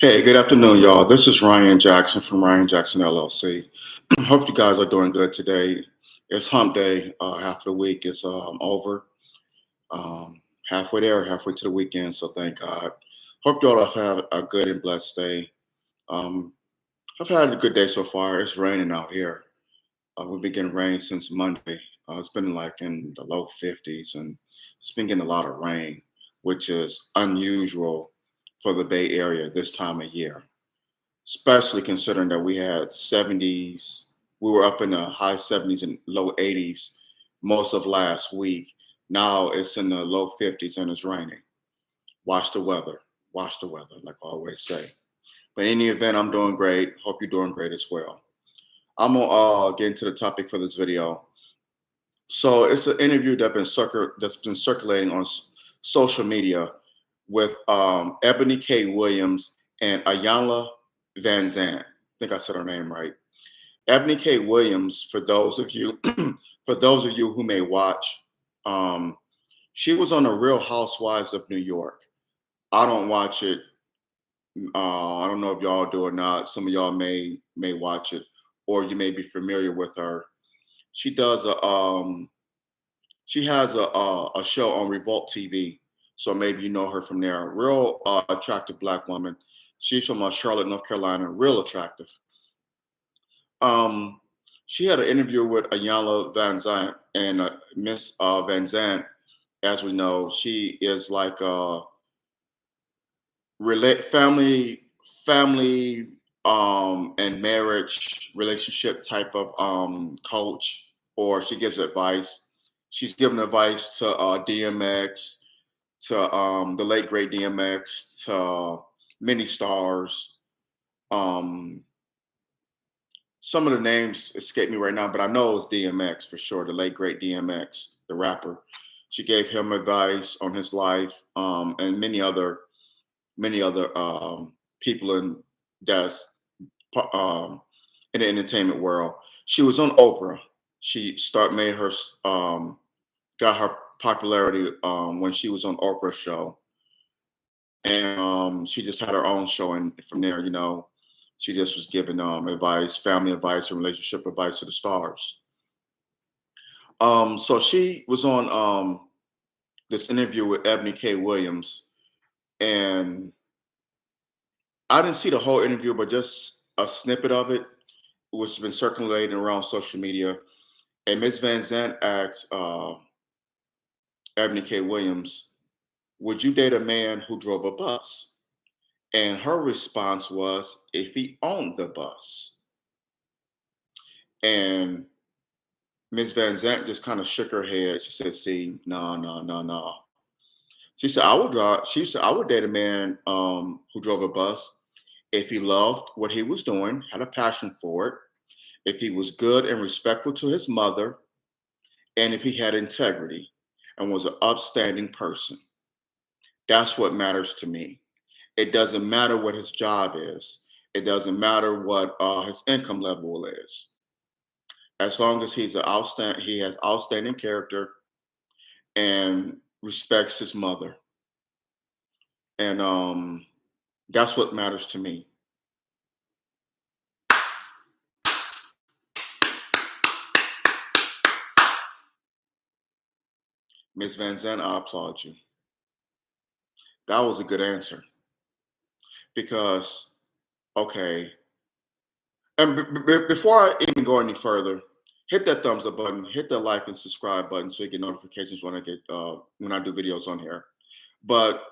Hey, good afternoon, y'all. This is Ryan Jackson from Ryan Jackson LLC. Hope you guys are doing good today. It's hump day. Half of the week is over. Halfway there, halfway to the weekend. So thank God. Hope you all have had a good and blessed day. Um, I've had a good day so far. It's raining out here. We've been getting rain since Monday. It's been like in the low 50s, and it's been getting a lot of rain, which is unusual for the Bay Area this time of year, especially considering that we had 70s. We were up in the high 70s and low 80s most of last week. Now it's in the low 50s and it's raining. Watch the weather. Watch the weather, like I always say. But in any event, I'm doing great. Hope you're doing great as well. I'm gonna get into the topic for this video. So it's an interview that's been circulating on social media with Ebony K. Williams and Ayanla Vanzant. I think I said her name right. Ebony K. Williams, for those of you, for those of you who may watch, um, she was on the Real Housewives of New York. I don't watch it. I don't know if y'all do or not. Some of y'all may watch it, or you may be familiar with her. She does a she has a show on Revolt TV, so maybe you know her from there. Real attractive black woman. She's from Charlotte, North Carolina. Real attractive. Um, she had an interview with Ayanla Van Zant, and Miss Van Zant, as we know, she is like a family and marriage relationship type of coach, or she gives advice. She's given advice to DMX, to the late great DMX, to many stars. Um, some of the names escape me right now, but I know it's DMX for sure, the late great DMX, the rapper. She gave him advice on his life, and many other people that's um, in the entertainment world. She was on Oprah. She start made her got her popularity when she was on Oprah's show, and she just had her own show, and from there, she just was giving advice, family advice, and relationship advice to the stars. So she was on this interview with Ebony K. Williams, and I didn't see the whole interview, but just a snippet of it, which has been circulating around social media. And Miss Van Zandt asked Ebony K. Williams, "Would you date a man who drove a bus?" And her response was, "If he owned the bus." And Miss Van Zandt just kind of shook her head. She said, "See, no, no, no, no." She said, "I would drive." She said, "I would date a man who drove a bus if he loved what he was doing, had a passion for it, if he was good and respectful to his mother, and if he had integrity and was an upstanding person. That's what matters to me. It doesn't matter what his job is. It doesn't matter what his income level is. As long as he has outstanding character and respects his mother, and that's what matters to me." Ms. Van Zandt, I applaud you. That was a good answer because, okay, and before I even go any further, hit that thumbs up button, hit the like and subscribe button so you get notifications when I do videos on here. But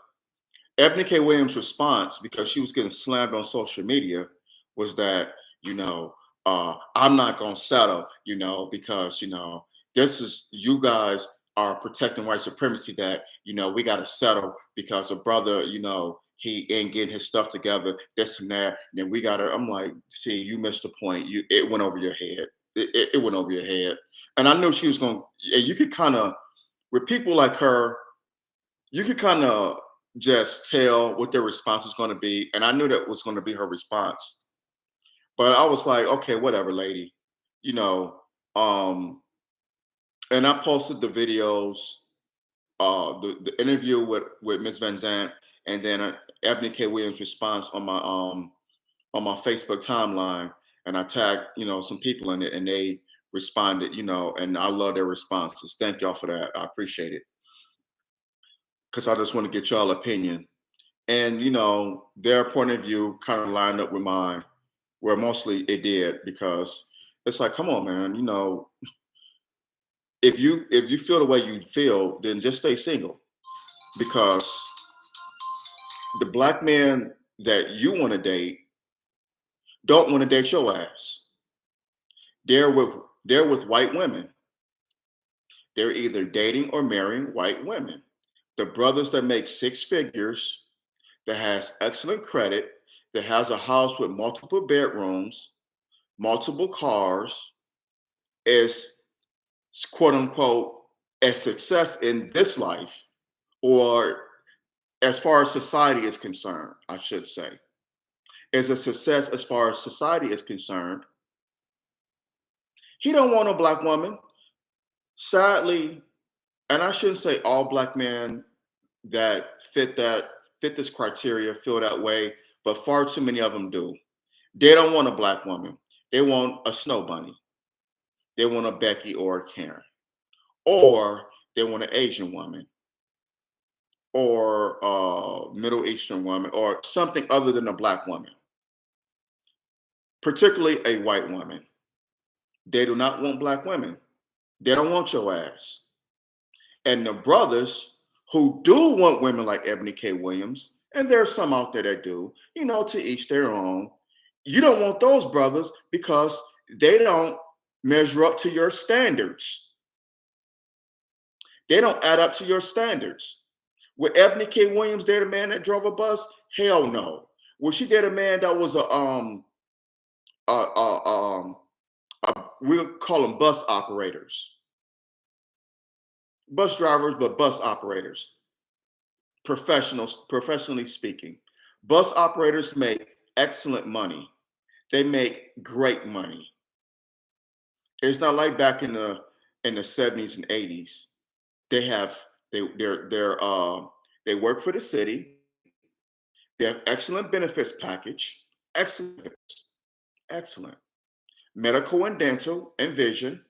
Ebony K. Williams' response, because she was getting slammed on social media, was that, I'm not gonna settle, because this is, you guys are protecting white supremacy, that we gotta settle because a brother, he ain't getting his stuff together, this and that. And then we gotta, I'm like, see, you missed the point. It went over your head. It went over your head. And I knew she was gonna, and you could kind of, with people like her, you could kind of just tell what their response was going to be. And I knew that was going to be her response. But I was like, okay, whatever, lady. You know, um, and I posted the videos, the interview with Miss Van Zant, and then Ebony K. Williams response on my Facebook timeline, and I tagged some people in it, and they responded, and I love their responses. Thank y'all for that. I appreciate it because I just want to get y'all opinion, and their point of view kind of lined up with mine, where mostly it did because it's like, come on, man, if you feel the way you feel, then just stay single because the black men that you want to date don't want to date your ass. They're with they're with white women. They're either dating or marrying white women. The brothers that make six figures, that has excellent credit, that has a house with multiple bedrooms, multiple cars, is quote unquote a success in this life, or as far as society is concerned, I should say, is a success as far as society is concerned. He don't want a black woman. Sadly, and I shouldn't say all black men that fit this criteria feel that way, but far too many of them do. They don't want a black woman. They want a snow bunny. They want a Becky or a Karen, or they want an Asian woman, or a Middle Eastern woman, or something other than a black woman, particularly a white woman. They do not want black women. They don't want your ass. And the brothers who do want women like Ebony K. Williams, and there's some out there that do, to each their own. You don't want those brothers because they don't measure up to your standards. They don't add up to your standards. Would Ebony K. Williams date a man that drove a bus? Hell no. Would she date a man that was a, we'll call them bus operators, bus drivers, but bus operators, professionals, professionally speaking. Bus operators make excellent money. They make great money. It's not like back in the 70s and 80s. They have they work for the city. They have excellent benefits package, excellent, excellent medical and dental and vision,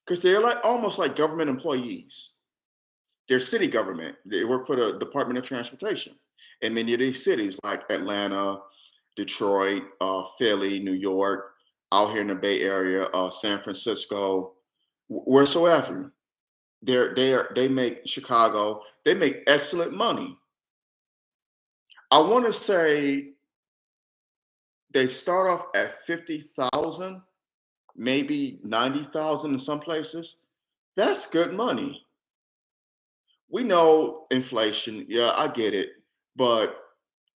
because they're like almost like government employees. They're city government. They work for the Department of Transportation in many of these cities like Atlanta, Detroit, Philly, New York, out here in the Bay Area, San Francisco, wheresoever. They make Chicago. They make excellent money. I want to say they start off at 50,000, maybe 90,000 in some places. That's good money. We know inflation. Yeah, I get it. But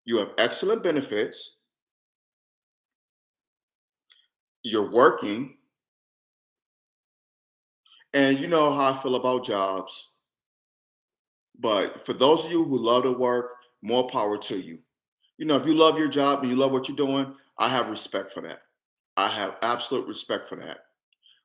you have excellent benefits. You're working. And you know how I feel about jobs. But for those of you who love to work, more power to you. If you love your job and you love what you're doing, I have respect for that. I have absolute respect for that.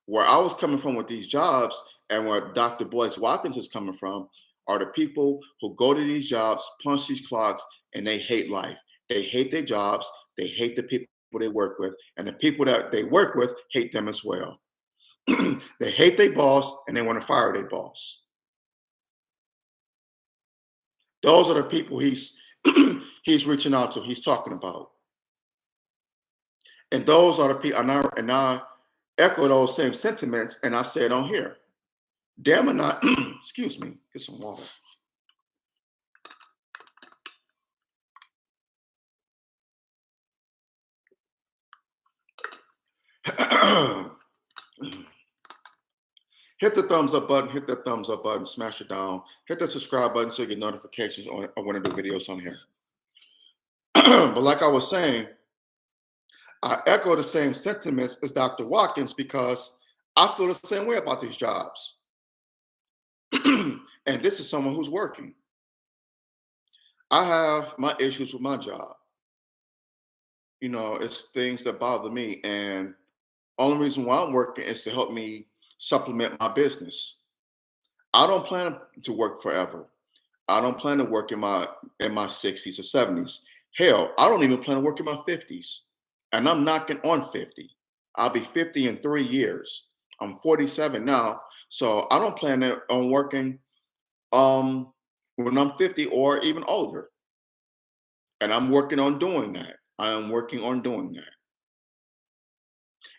Where I was coming from with these jobs and where Dr. Boyce Watkins is coming from are the people who go to these jobs, punch these clocks, and they hate life. They hate their jobs. They hate the people they work with. And the people that they work with hate them as well. They hate their boss and they want to fire their boss. Those are the people he's he's reaching out to, he's talking about. And those are the people, and I echo those same sentiments, and I say it on here. Damn or not, excuse me, get some water. Hit the thumbs up button, hit that thumbs up button, smash it down, hit the subscribe button so you get notifications on when I do videos on here. But like I was saying, I echo the same sentiments as Dr. Watkins because I feel the same way about these jobs. And this is someone who's working. I have my issues with my job. It's things that bother me. And only reason why I'm working is to help me supplement my business. I don't plan to work forever. I don't plan to work in my 60s or 70s. Hell, I don't even plan to work in my 50s. And I'm knocking on 50. I'll be 50 in 3 years. I'm 47 now. So I don't plan on working when I'm 50 or even older. And I'm working on doing that. I am working on doing that.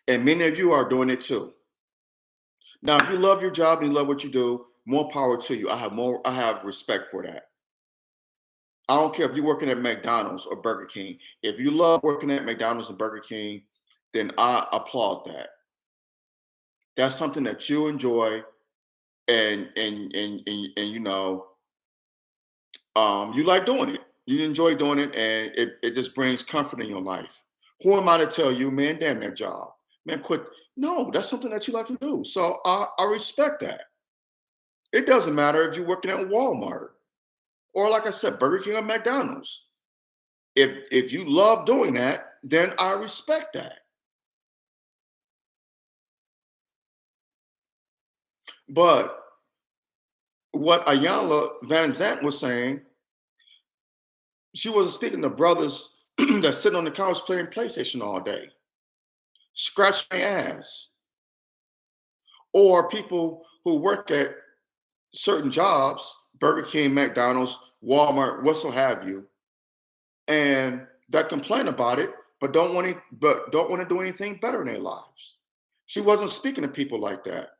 And many of you are doing it too. Now, if you love your job and you love what you do, more power to you. I have respect for that. I don't care if you're working at McDonald's or Burger King. If you love working at McDonald's and Burger King, then I applaud that. That's something that you enjoy, and you like doing it. You enjoy doing it, and it just brings comfort in your life. Who am I to tell you, man, damn that job. Man, quit. No, that's something that you like to do. So I respect that. It doesn't matter if you're working at Walmart or, like I said, Burger King or McDonald's. If you love doing that, then I respect that. But what Ayanla Vanzant was saying, she wasn't speaking to brothers that sit on the couch playing PlayStation all day, scratch my ass, or people who work at certain jobs, Burger King, McDonald's, Walmart, what so have you, and that complain about it, but don't want to do anything better in their lives. She wasn't speaking to people like that.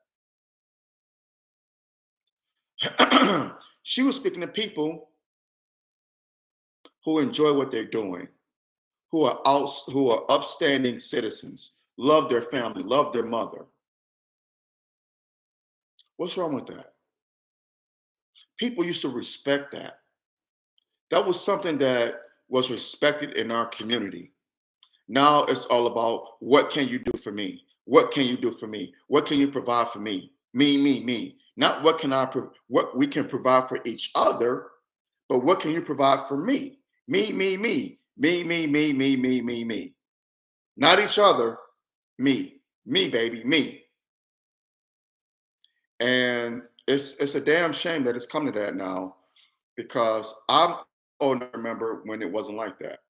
She was speaking to people who enjoy what they're doing, who are upstanding citizens, love their family, love their mother. What's wrong with that? People used to respect that. That was something that was respected in our community. Now it's all about what can you do for me? What can you do for me? What can you provide for me? Me. Not what we can provide for each other, but what can you provide for me? Me. Me. Not each other, me, baby, me. And it's a damn shame that it's come to that now, because I'm old enough to remember when it wasn't like that.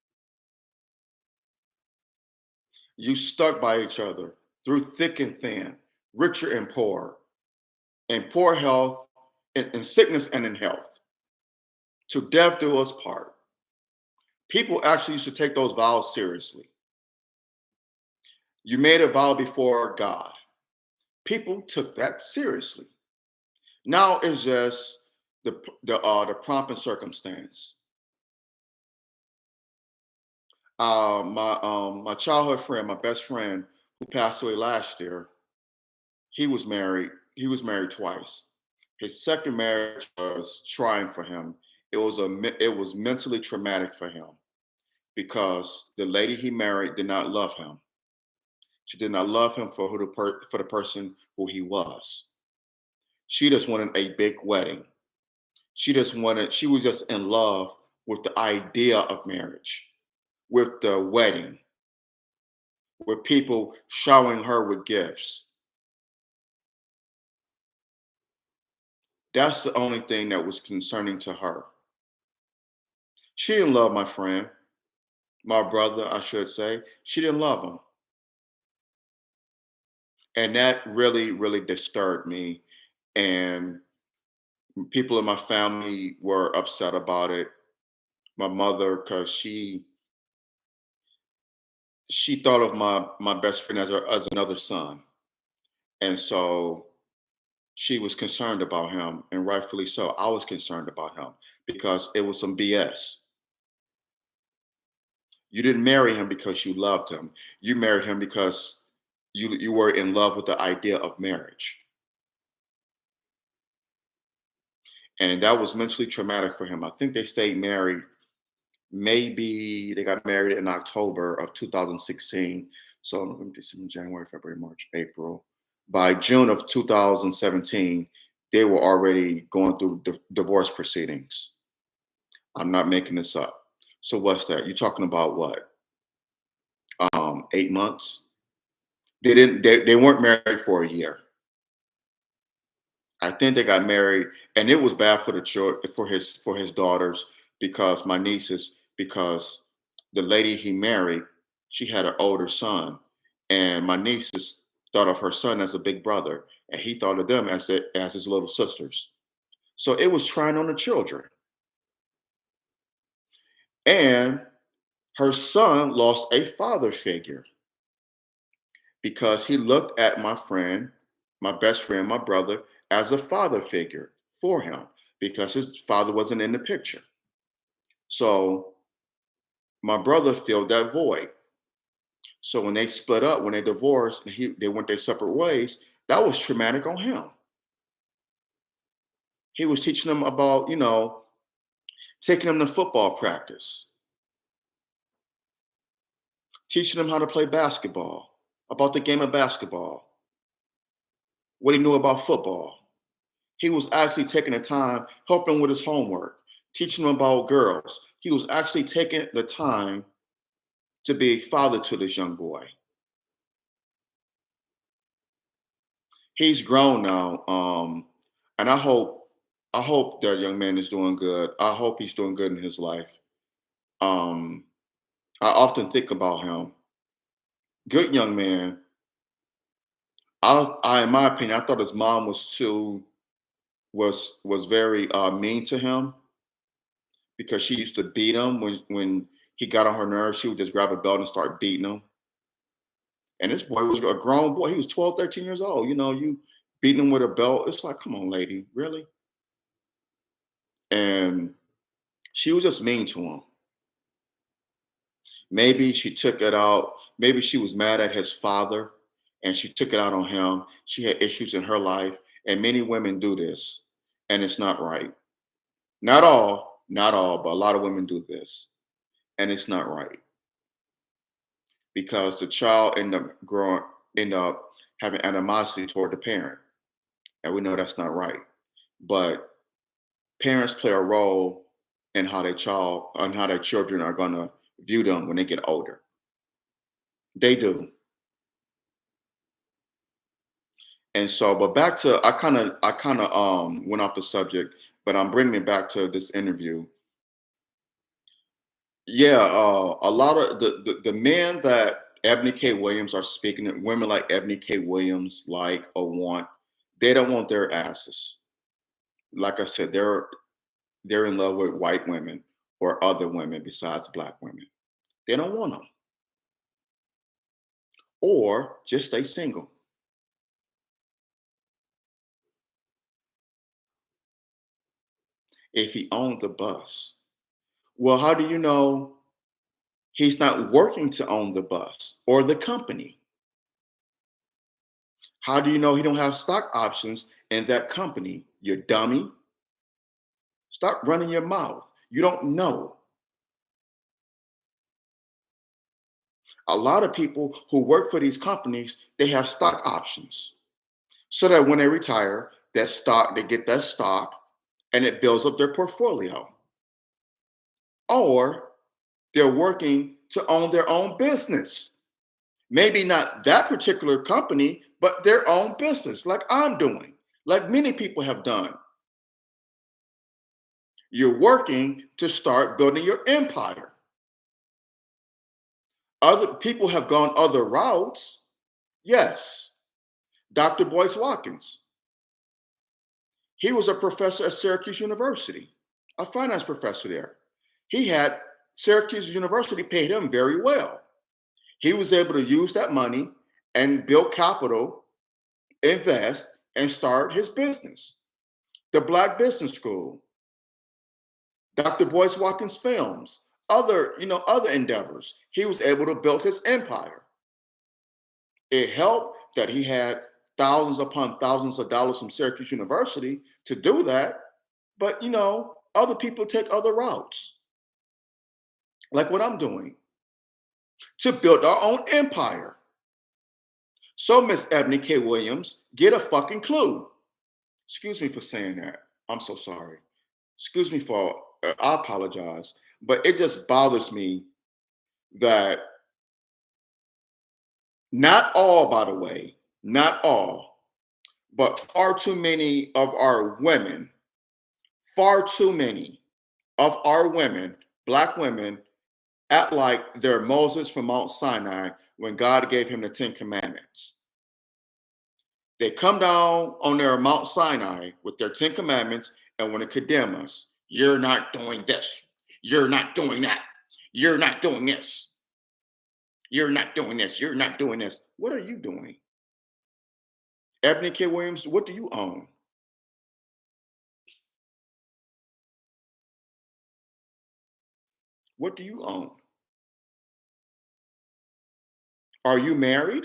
You stuck by each other through thick and thin, richer and poor, in poor health, in sickness and in health. To death do us part. People actually used to take those vows seriously. You made a vow before God. People took that seriously. Now it's just the prompt and circumstance. My childhood friend, my best friend, who passed away last year, he was married. He was married twice. His second marriage was trying for him. It was mentally traumatic for him, because the lady he married did not love him. She did not love him for for the person who he was. She just wanted a big wedding. She was just in love with the idea of marriage, with the wedding, with people showering her with gifts. That's the only thing that was concerning to her. She didn't love my friend, my brother, I should say. She didn't love him. And that really, really disturbed me. And people in my family were upset about it. My mother, because she thought of my best friend as another son. And so she was concerned about him, and rightfully so. I was concerned about him because it was some BS. You didn't marry him because you loved him. You married him because you were in love with the idea of marriage. And that was mentally traumatic for him. I think they stayed married. Maybe they got married in October of 2016. So November, December, January, February, March, April. By June of 2017, they were already going through divorce proceedings. I'm not making this up. So what's that? You're talking about what? 8 months? They weren't married for a year. I think they got married, and it was bad for the children, for his daughters, because my nieces, because the lady he married, she had an older son, and my nieces thought of her son as a big brother, and he thought of them as his little sisters. So it was trying on the children, and her son lost a father figure because he looked at my friend, my best friend, my brother, as a father figure for him because his father wasn't in the picture. So my brother filled that void. So when they split up, when they divorced, and they went their separate ways, that was traumatic on him. He was teaching them about, taking them to football practice, teaching them how to play basketball, about the game of basketball, what he knew about football. He was actually taking the time, helping with his homework, teaching him about girls. He was actually taking the time to be a father to this young boy. He's grown now, and I hope that young man is doing good. I hope he's doing good in his life. Um, I often think about him. Good young man. In my opinion, I thought his mom was very mean to him because she used to beat him when he got on her nerves. She would just grab a belt and start beating him. And this boy was a grown boy. He was 12, 13 years old. You beating him with a belt. It's like, come on, lady, really? And she was just mean to him. Maybe she took it out. Maybe she was mad at his father and she took it out on him. She had issues in her life. And many women do this. And it's not right. Not all, but a lot of women do this. And it's not right because the child end up having animosity toward the parent. And we know that's not right. But parents play a role in how their children are gonna view them when they get older. They do. And so, but back to I kind of went off the subject, but I'm bringing it back to this interview. Yeah, a lot of the men that Ebony K. Williams are speaking to, women like Ebony K. Williams like or want, they don't want their asses. Like I said, they're in love with white women or other women besides black women. They don't want them. Or just stay single. If he owned the bus. Well, how do you know he's not working to own the bus or the company? How do you know he don't have stock options in that company? You dummy. Stop running your mouth. You don't know. A lot of people who work for these companies, they have stock options. So that when they retire, they get that stock and it builds up their portfolio. Or they're working to own their own business. Maybe not that particular company, but their own business, like I'm doing, like many people have done. You're working to start building your empire. Other people have gone other routes. Yes. Dr. Boyce Watkins, he was a professor at Syracuse University, a finance professor there. He had Syracuse University paid him very well. He was able to use that money and build capital, invest, and start his business. The Black Business School, Dr. Boyce Watkins Films, other endeavors. He was able to build his empire. It helped that he had thousands upon thousands of dollars from Syracuse University to do that. But other people take other routes, like what I'm doing, to build our own empire. So, Miss Ebony K. Williams, get a fucking clue. Excuse me for saying that. I'm so sorry. Excuse me for, I apologize. But it just bothers me that not all, by the way, not all, But far too many of our women, far too many of our women, black women, act like they're Moses from Mount Sinai when God gave him the Ten Commandments. They come down on their Mount Sinai with their Ten Commandments and want to condemn us. You're not doing this. You're not doing that. You're not doing this. You're not doing this. You're not doing this. What are you doing? Ebony K. Williams, what do you own? What do you own? Are you married?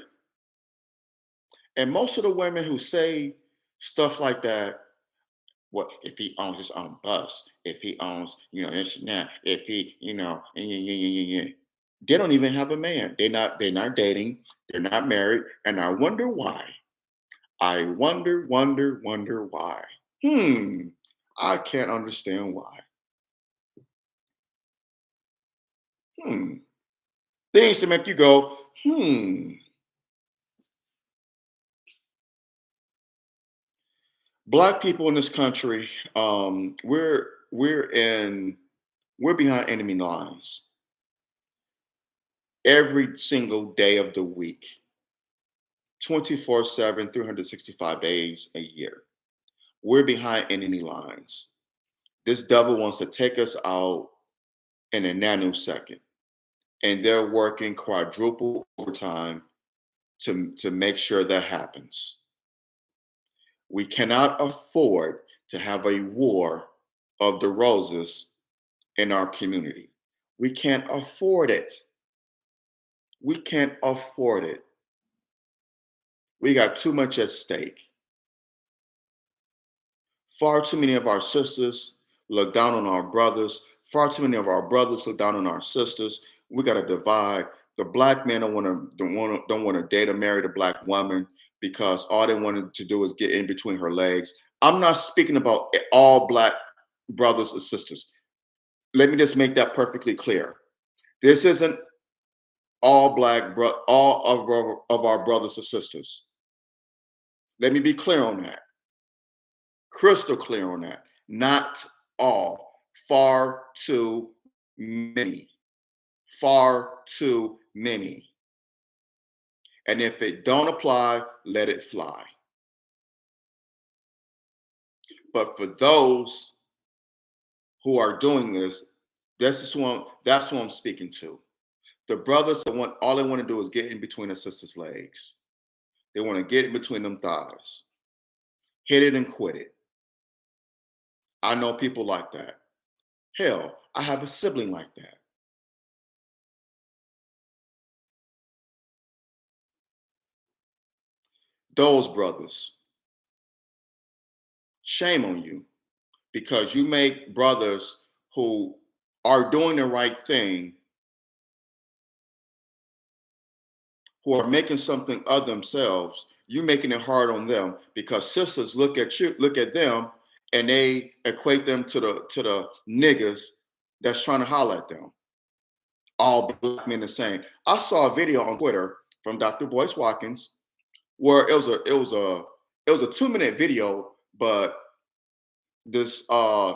And most of the women who say stuff like that, what if he owns his own bus? If he owns, this and that, if he, they don't even have a man. They're not dating, they're not married. And I wonder why. I wonder why. Hmm. I can't understand why. Hmm. Things to make you go, hmm. Black people in this country, we're behind enemy lines every single day of the week, 24/7, 365 days a year. We're behind enemy lines. This devil wants to take us out in a nanosecond, and they're working quadruple overtime to make sure that happens. We cannot afford to have a war of the roses in our community. We can't afford it. We can't afford it. We got too much at stake. Far too many of our sisters look down on our brothers. Far too many of our brothers look down on our sisters. We got to divide. The black men don't want to date or marry the black woman because all they wanted to do is get in between her legs. I'm not speaking about all black brothers and sisters. Let me just make that perfectly clear. This isn't all of our brothers and sisters. Let me be clear on that. Crystal clear on that. Not all. Far too many. Far too many. And if it don't apply, let it fly. But for those who are doing this, that's who I'm speaking to. The brothers that all they want to do is get in between a sister's legs. They want to get in between them thighs. Hit it and quit it. I know people like that. Hell, I have a sibling like that. Those brothers, shame on you because you make brothers who are doing the right thing, who are making something of themselves, you making it hard on them because sisters look at them, and they equate them to the niggas that's trying to holler at them. All black men the same. I saw a video on Twitter from Dr. Boyce Watkins where it was a 2-minute video, but this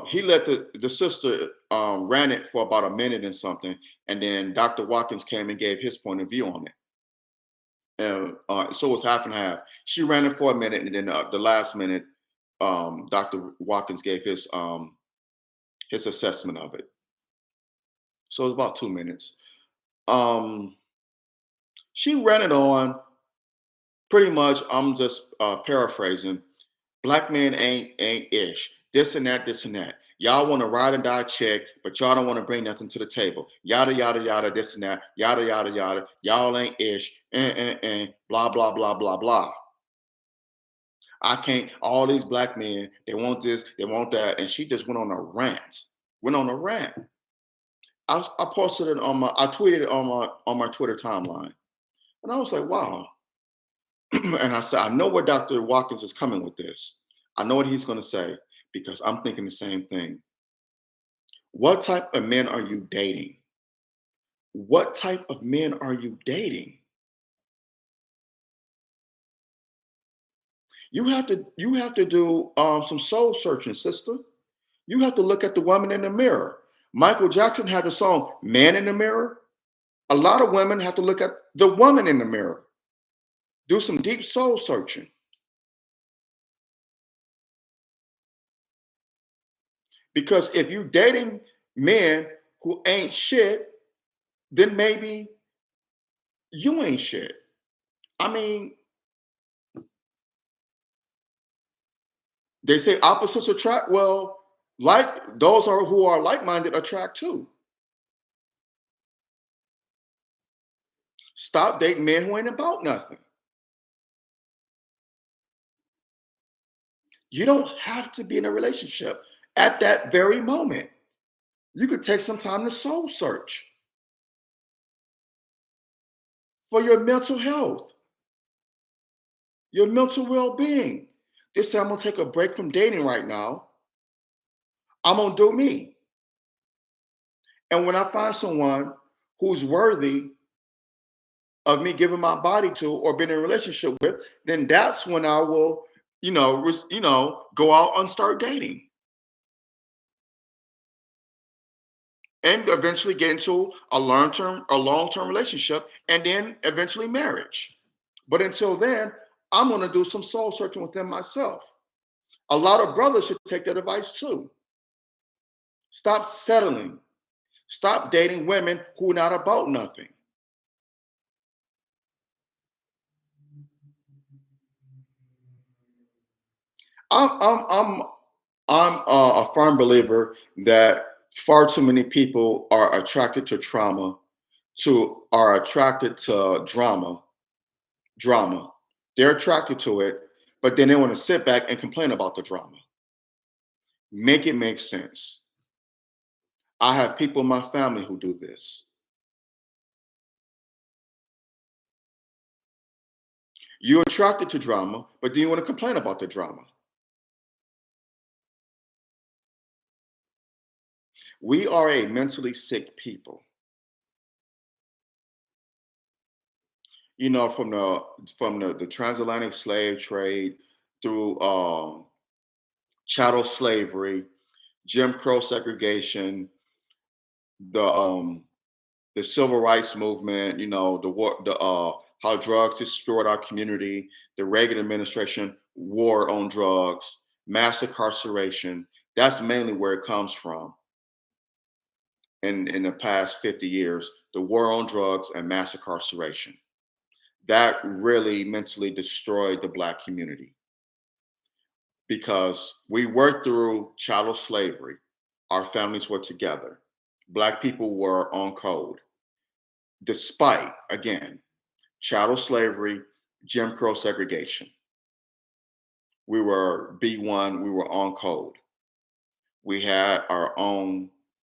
he let the sister ran it for about a minute and something, and then Dr. Watkins came and gave his point of view on it. And so it was half and half. She ran it for a minute, and then the last minute, Dr. Watkins gave his assessment of it. So it was about 2 minutes. Um, she ran it on pretty much. I'm just paraphrasing. Black men ain't ish. This and that, this and that. Y'all want to ride and die check, but y'all don't want to bring nothing to the table. Yada yada yada, this and that. Yada yada yada. Y'all ain't ish. Blah blah blah blah blah. I can't. All these black men, they want this, they want that, and she just went on a rant. Went on a rant. I posted it I tweeted it on my Twitter timeline, and I was like, wow. And I said, I know where Dr. Watkins is coming with this. I know what he's going to say because I'm thinking the same thing. What type of men are you dating? What type of men are you dating? You have to do some soul searching, sister. You have to look at the woman in the mirror. Michael Jackson had the song "Man in the Mirror." A lot of women have to look at the woman in the mirror. Do some deep soul searching. Because if you're dating men who ain't shit, then maybe you ain't shit. I mean, they say opposites attract. Well, like those are who are like-minded attract too. Stop dating men who ain't about nothing. You don't have to be in a relationship at that very moment. You could take some time to soul search for your mental health, your mental well-being. Just say, I'm gonna take a break from dating right now. I'm gonna do me. And when I find someone who's worthy of me giving my body to or being in a relationship with, then that's when I will, go out and start dating and eventually get into a long term relationship, and then eventually marriage. But until then, I'm gonna do some soul searching within myself. A lot of brothers should take that advice too. Stop settling. Stop dating women who are not about nothing. I'm I'm I'm I'm a firm believer that far too many people are attracted to trauma, to are attracted to drama. They're attracted to it, but then they want to sit back and complain about the drama. Make it make sense. I have people in my family who do this. You're attracted to drama, but then you want to complain about the drama. We are a mentally sick people. From the transatlantic slave trade through chattel slavery, Jim Crow segregation, the um, the civil rights movement, the war, the how drugs destroyed our community, the Reagan administration war on drugs, mass incarceration. That's mainly where it comes from in the past 50 years, the war on drugs and mass incarceration. That really mentally destroyed the black community because we worked through chattel slavery. Our families were together. Black people were on code, despite, again, chattel slavery, Jim Crow segregation. We were B1, we were on code. We had our own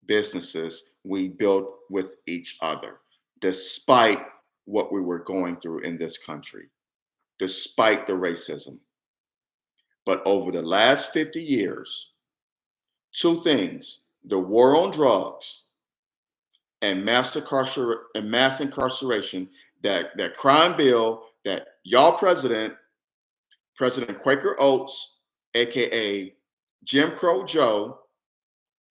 businesses. We built with each other, despite what we were going through in this country, despite the racism. But over the last 50 years, two things: the war on drugs and mass incarceration, that crime bill that y'all President Quaker Oats, aka Jim Crow Joe,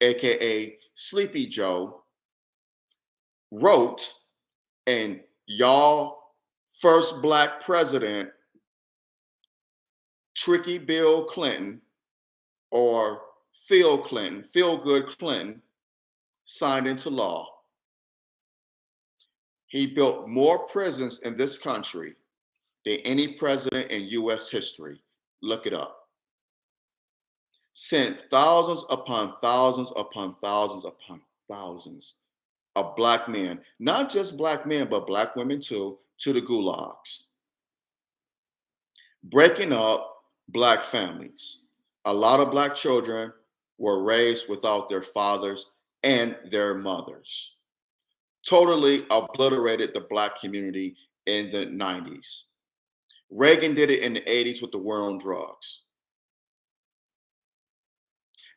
aka Sleepy Joe, wrote, and y'all first black president, Tricky Bill Clinton, or Phil Good Clinton, signed into law. He built more prisons in this country than any president in US history. Look it up. Sent thousands upon thousands upon thousands upon thousands of black men, not just black men, but black women too, to the gulags, breaking up black families. A lot of black children were raised without their fathers and their mothers. Totally obliterated the black community in the 90s. Reagan did it in the 80s with the war on drugs.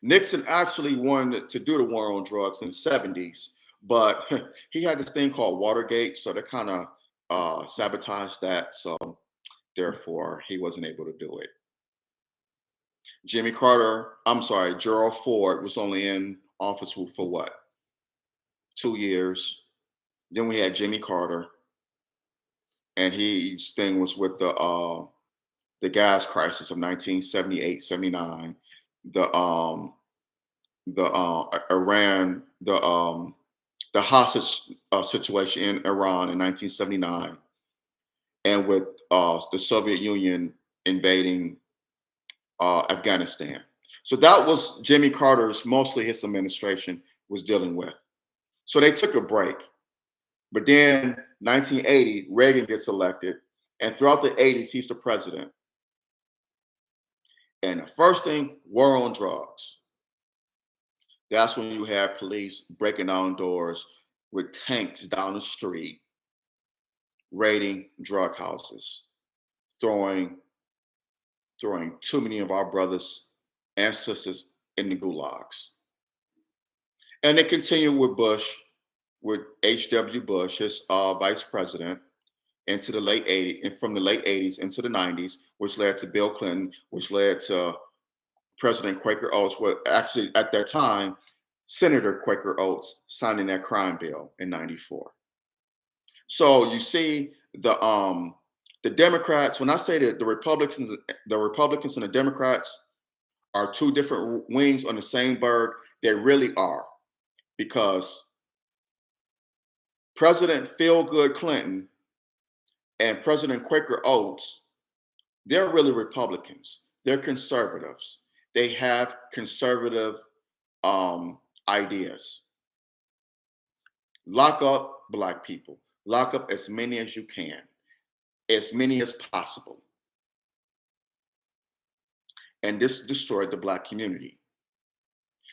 Nixon actually wanted to do the war on drugs in the 70s, but he had this thing called Watergate, so they kind of sabotaged that. So therefore, he wasn't able to do it. Gerald Ford was only in office for what, 2 years. Then we had Jimmy Carter, and his thing was with the gas crisis of 1978, 79, the Iran, the hostage situation in Iran in 1979, and with the Soviet Union invading Afghanistan. So that was Jimmy Carter's, mostly his administration was dealing with. So they took a break. But then 1980, Reagan gets elected, and throughout the 80s, he's the president. And the first thing, war on drugs. That's when you have police breaking down doors with tanks down the street, raiding drug houses, throwing too many of our brothers and sisters in the gulags. And they continue with Bush, with H.W. Bush, his vice president, into the late 80s, and from the late 80s into the 90s, which led to Bill Clinton, which led to President Quaker Oats. Well, actually, at that time, Senator Quaker Oats signing that crime bill in '94. So you see the Democrats. When I say that the Republicans and the Democrats are two different wings on the same bird, they really are, because President Feel Good Clinton and President Quaker Oats, they're really Republicans. They're conservatives. They have conservative ideas. Lock up Black people. Lock up as many as you can, as many as possible. And this destroyed the Black community.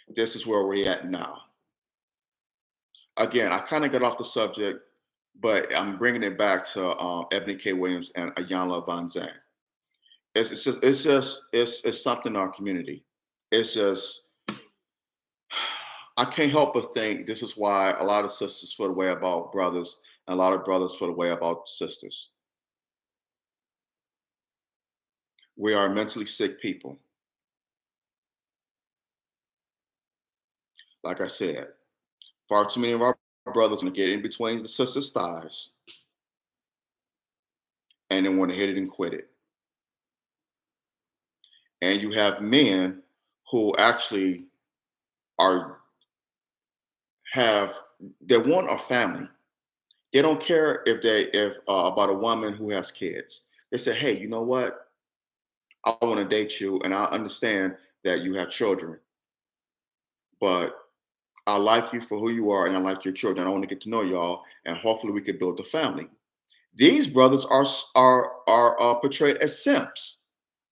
This is where we're at now. Again, I kind of got off the subject, but I'm bringing it back to Ebony K. Williams and Iyanla Vanzant. It's something in our community. It's just, I can't help but think this is why a lot of sisters feel the way about brothers, and a lot of brothers feel the way about sisters. We are mentally sick people. Like I said, far too many of our brothers want to get in between the sisters' thighs and then want to hit it and quit it. And you have men who actually are they want a family. They don't care if about a woman who has kids. They say, hey, you know what? I want to date you, and I understand that you have children, but I like you for who you are, and I like your children. I want to get to know y'all, and hopefully we can build a family. These brothers are portrayed as simps.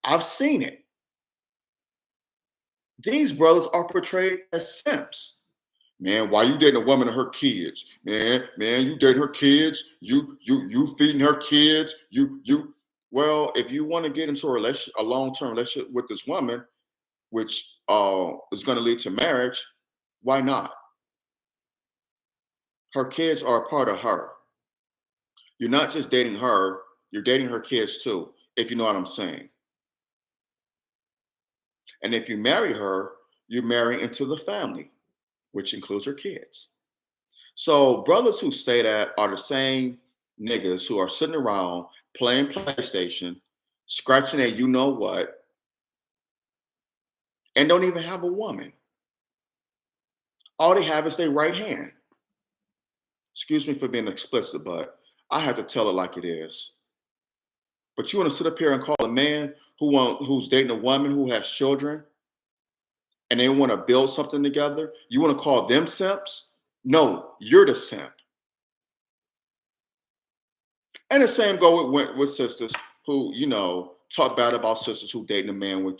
I've seen it. These brothers are portrayed as simps. Man, why you dating a woman and her kids? Man, you dating her kids. You feeding her kids. You. Well, if you want to get into a long-term relationship with this woman, which is going to lead to marriage, why not? Her kids are a part of her. You're not just dating her, you're dating her kids too, if you know what I'm saying. And if you marry her, you marry into the family, which includes her kids. So brothers who say that are the same niggas who are sitting around playing PlayStation, scratching at you know what, and don't even have a woman. All they have is their right hand. Excuse me for being explicit, but I have to tell it like it is. But you want to sit up here and call a man who's dating a woman who has children, and they want to build something together? You want to call them simps? No, you're the simp. And the same go with sisters who, talk bad about sisters who dating a man with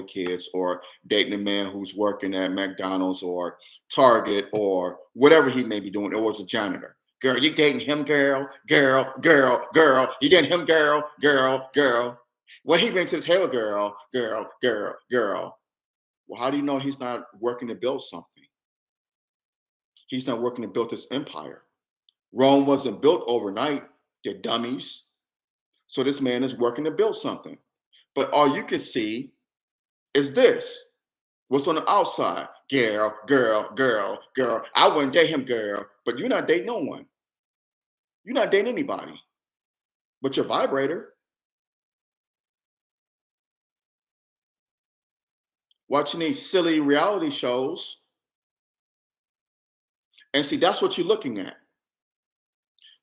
kids, or dating a man who's working at McDonald's or Target or whatever he may be doing, or as a janitor. Girl, you dating him, girl, girl, girl, girl. You dating him, girl, girl, girl. What he brings to the table, girl, girl, girl, girl. Well, how do you know he's not working to build something? He's not working to build this empire. Rome wasn't built overnight. They're dummies. So this man is working to build something. But all you can see is this. What's on the outside? Girl, girl, girl, girl. I wouldn't date him, girl. But you're not dating no one. You're not dating anybody but your vibrator. Watching these silly reality shows. And see, that's what you're looking at.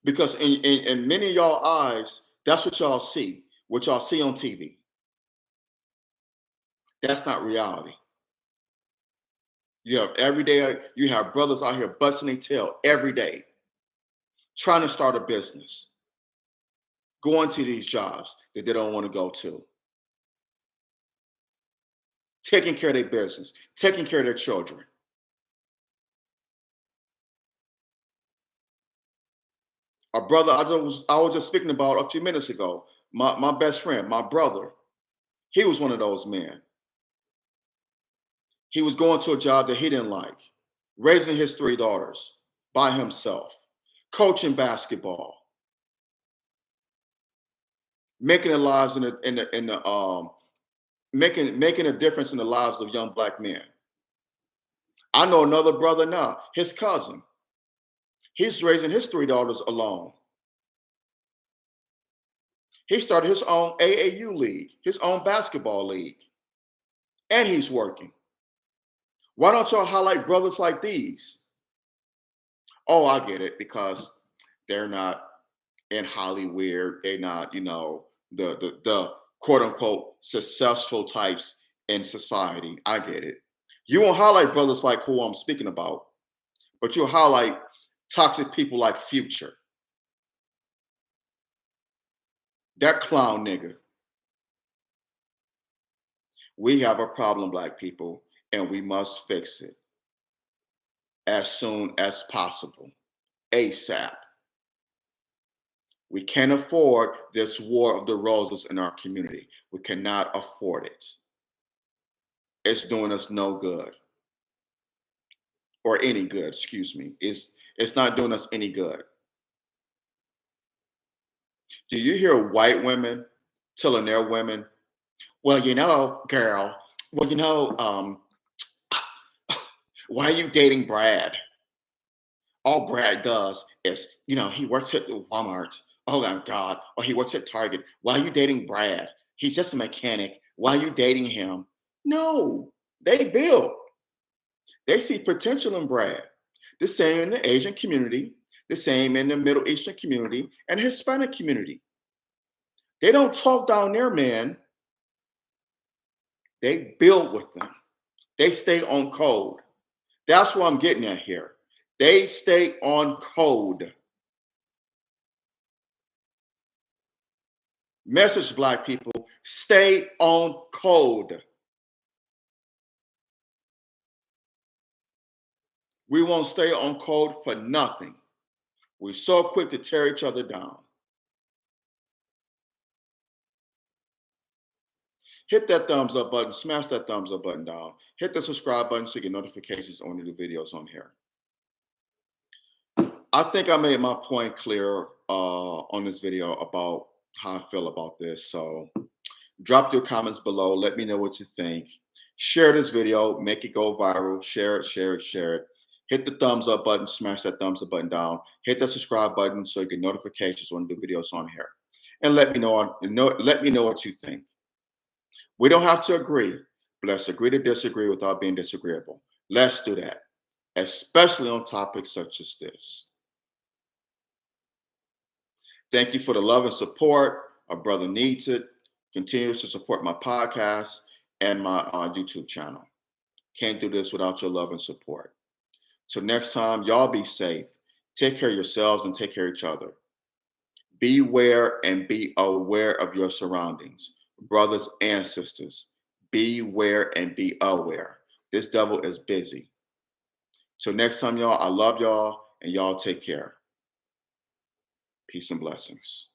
Because in many of y'all eyes, that's what y'all see on TV. That's not reality. You have every day, you have brothers out here busting their tail every day, trying to start a business, going to these jobs that they don't want to go to, taking care of their business, taking care of their children. A brother I was just speaking about a few minutes ago, my best friend, my brother, he was one of those men. He was going to a job that he didn't like, raising his 3 daughters by himself, coaching basketball, making a lives making a difference in the lives of young black men. I know another brother now, his cousin. He's raising his 3 daughters alone. He started his own AAU league, his own basketball league, and he's working. Why don't y'all highlight brothers like these? Oh, I get it, because they're not in Hollywood. They're not, the quote unquote successful types in society. I get it. You won't highlight brothers like who I'm speaking about, but you'll highlight toxic people like Future. That clown nigga. We have a problem, black people, and we must fix it as soon as possible, ASAP. We can't afford this war of the roses in our community. We cannot afford it. It's doing us no good, or any good, excuse me. It's not doing us any good. Do you hear white women telling their women, well, girl, well, why are you dating Brad? All Brad does is, he works at Walmart. Oh my God. Or he works at Target. Why are you dating Brad? He's just a mechanic. Why are you dating him? No, they build. They see potential in Brad. The same in the Asian community, the same in the Middle Eastern community and Hispanic community. They don't talk down their men. They build with them. They stay on code. That's what I'm getting at here. They stay on code. Message, black people, stay on code. We won't stay on code for nothing. We're so quick to tear each other down. Hit that thumbs up button, smash that thumbs up button down. Hit the subscribe button so you get notifications on the new videos on here. I think I made my point clear on this video about how I feel about this. So drop your comments below. Let me know what you think. Share this video, make it go viral. Share it, share it, share it. Hit the thumbs up button, smash that thumbs up button down. Hit the subscribe button so you get notifications when the videos on here. And let me know what you think. We don't have to agree, but let's agree to disagree without being disagreeable. Let's do that, especially on topics such as this. Thank you for the love and support. Our brother needs it. Continue to support my podcast and my YouTube channel. Can't do this without your love and support. Till next time, y'all be safe. Take care of yourselves and take care of each other. Beware and be aware of your surroundings. Brothers and sisters, beware and be aware. This devil is busy. Till next time, y'all, I love y'all and y'all take care. Peace and blessings.